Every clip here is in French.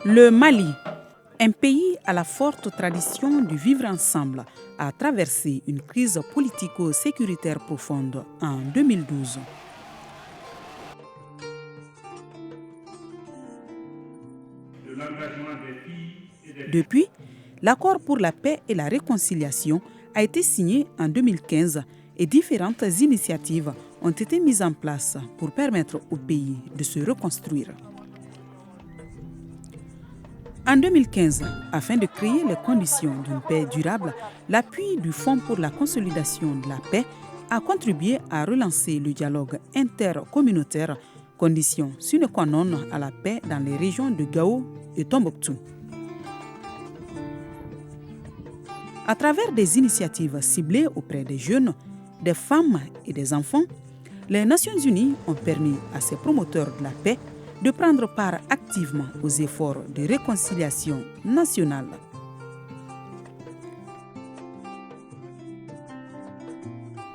Le Mali, un pays à la forte tradition du vivre ensemble, a traversé une crise politico-sécuritaire profonde en 2012. Depuis, l'accord pour la paix et la réconciliation a été signé en 2015 et différentes initiatives ont été mises en place pour permettre au pays de se reconstruire. En 2015, afin de créer les conditions d'une paix durable, l'appui du Fonds pour la consolidation de la paix a contribué à relancer le dialogue intercommunautaire, condition sine qua non à la paix dans les régions de Gao et Tombouctou. À travers des initiatives ciblées auprès des jeunes, des femmes et des enfants, les Nations Unies ont permis à ces promoteurs de la paix de prendre part activement aux efforts de réconciliation nationale.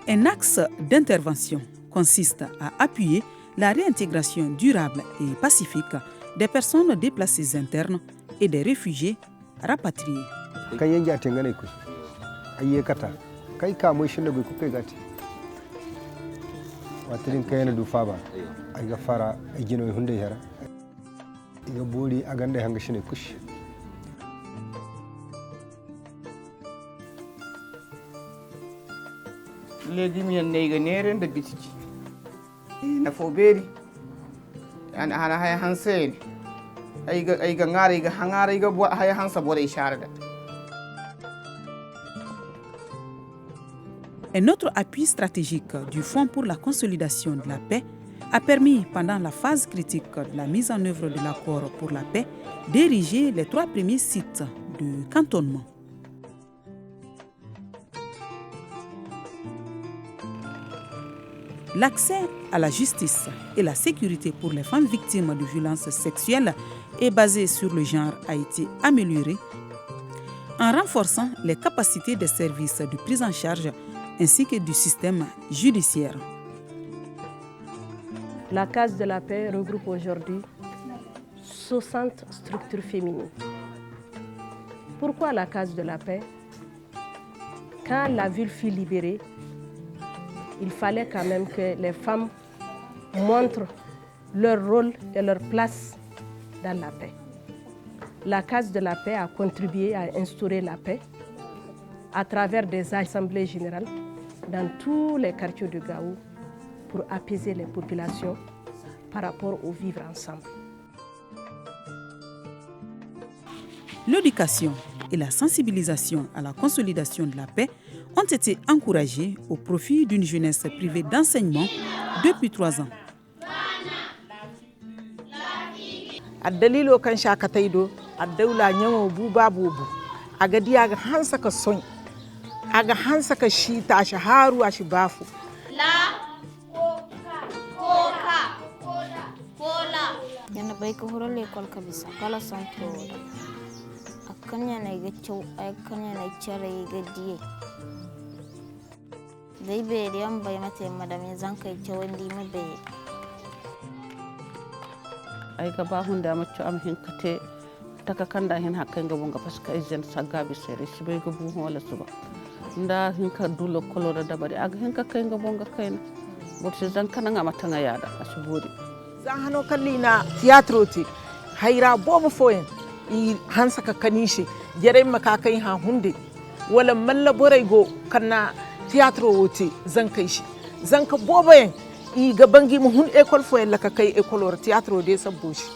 Un axe d'intervention consiste à appuyer la réintégration durable et pacifique des personnes déplacées internes et des réfugiés rapatriés. watirin kayena du faba ayga fara ajino hunde hera iga boli aganda hanga shine kush legi mi neyga nere nda bitiji na foberi an ana hay hansen ayga ngari ga hangara iga hay hansa bore isharada. Un autre appui stratégique du Fonds pour la consolidation de la paix a permis, pendant la phase critique de la mise en œuvre de l'accord pour la paix, d'ériger les 3 premiers sites de cantonnement. L'accès à la justice et la sécurité pour les femmes victimes de violences sexuelles et basées sur le genre a été amélioré en renforçant les capacités des services de prise en charge ainsi que du système judiciaire. La Case de la Paix regroupe aujourd'hui 60 structures féminines. Pourquoi la Case de la Paix? Quand la ville fut libérée, il fallait quand même que les femmes montrent leur rôle et leur place dans la paix. La Case de la Paix a contribué à instaurer la paix à travers des assemblées générales dans tous les quartiers de Gao pour apaiser les populations par rapport au vivre ensemble. L'éducation et la sensibilisation à la consolidation de la paix ont été encouragées au profit d'une jeunesse privée d'enseignement depuis 3 ans. Addalilo kan shakataido addaula nyawo buba bubu agadi aga hansa ka son aga hansa ka shi ta shi haru a shi bafu la koka kola yana bai ka horon lekol ka bisa kala santo akan yana ga cew akan yana cire ga diye dai be riyan bai mate madame zankai cewandi mabe ay ga ba hunda macco am hen kate taka kanda hen hakka ngabonga parce que ejen sagabi sere sibay go bu hola suba nda hin ka dulo kolora dabari aga hen ka kay ngabonga kayna botte zan kana ngama tanga yada asubodi zan hano kallina theatre ti hayra bobo foyen I hansa ka kanishi jere maka kai ha hunde wala malla boray go kana theatre woti zan kai shi zan ka bobo I gabangi mu hun école foyen la ka kay école or théâtre de sabouchi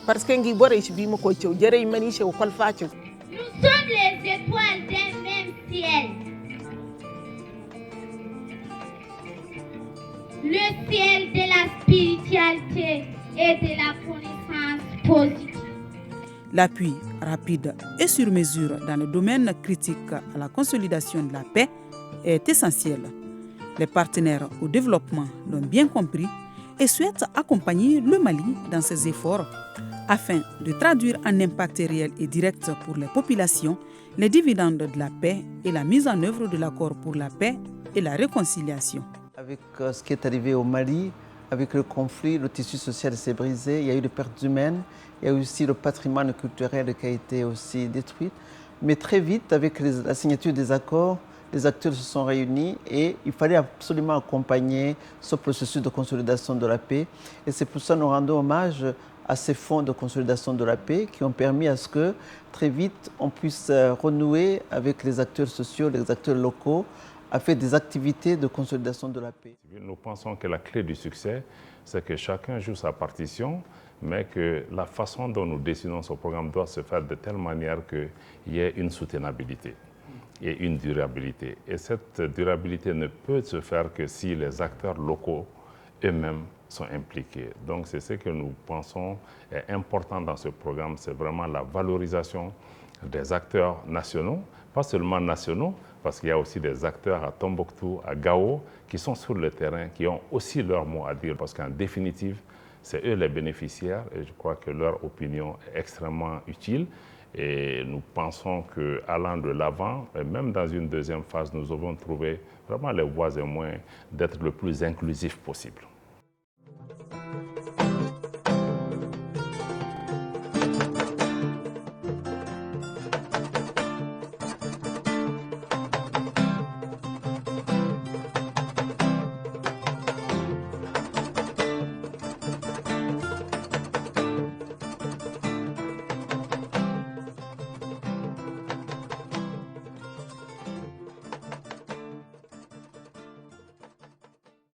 parce que ngi boré ci bi ma ko ciow jere mani ci école fa ciow. Nous sommes les étoiles d'un même ciel. Le ciel de la spiritualité et de la connaissance positive. L'appui rapide et sur mesure dans le domaine critique à la consolidation de la paix est essentiel. Les partenaires au développement l'ont bien compris et souhaitent accompagner le Mali dans ses efforts afin de traduire en impact réel et direct pour les populations les dividendes de la paix et la mise en œuvre de l'accord pour la paix et la réconciliation. Avec ce qui est arrivé au Mali, avec le conflit, le tissu social s'est brisé, il y a eu des pertes humaines, il y a eu aussi le patrimoine culturel qui a été aussi détruit. Mais très vite, avec la signature des accords, les acteurs se sont réunis et il fallait absolument accompagner ce processus de consolidation de la paix. Et c'est pour ça que nous rendons hommage à ces fonds de consolidation de la paix qui ont permis à ce que très vite on puisse renouer avec les acteurs sociaux, les acteurs locaux, à faire des activités de consolidation de la paix. Nous pensons que la clé du succès, c'est que chacun joue sa partition, mais que la façon dont nous dessinons ce programme doit se faire de telle manière qu'il y ait une soutenabilité et une durabilité. Et cette durabilité ne peut se faire que si les acteurs locaux eux-mêmes sont impliqués. Donc c'est ce que nous pensons est important dans ce programme, c'est vraiment la valorisation des acteurs nationaux, pas seulement nationaux, parce qu'il y a aussi des acteurs à Tombouctou, à Gao, qui sont sur le terrain, qui ont aussi leur mot à dire, parce qu'en définitive, c'est eux les bénéficiaires, et je crois que leur opinion est extrêmement utile. Et nous pensons qu'allant de l'avant, et même dans une deuxième phase, nous avons trouvé vraiment les voies et moyens d'être le plus inclusif possible.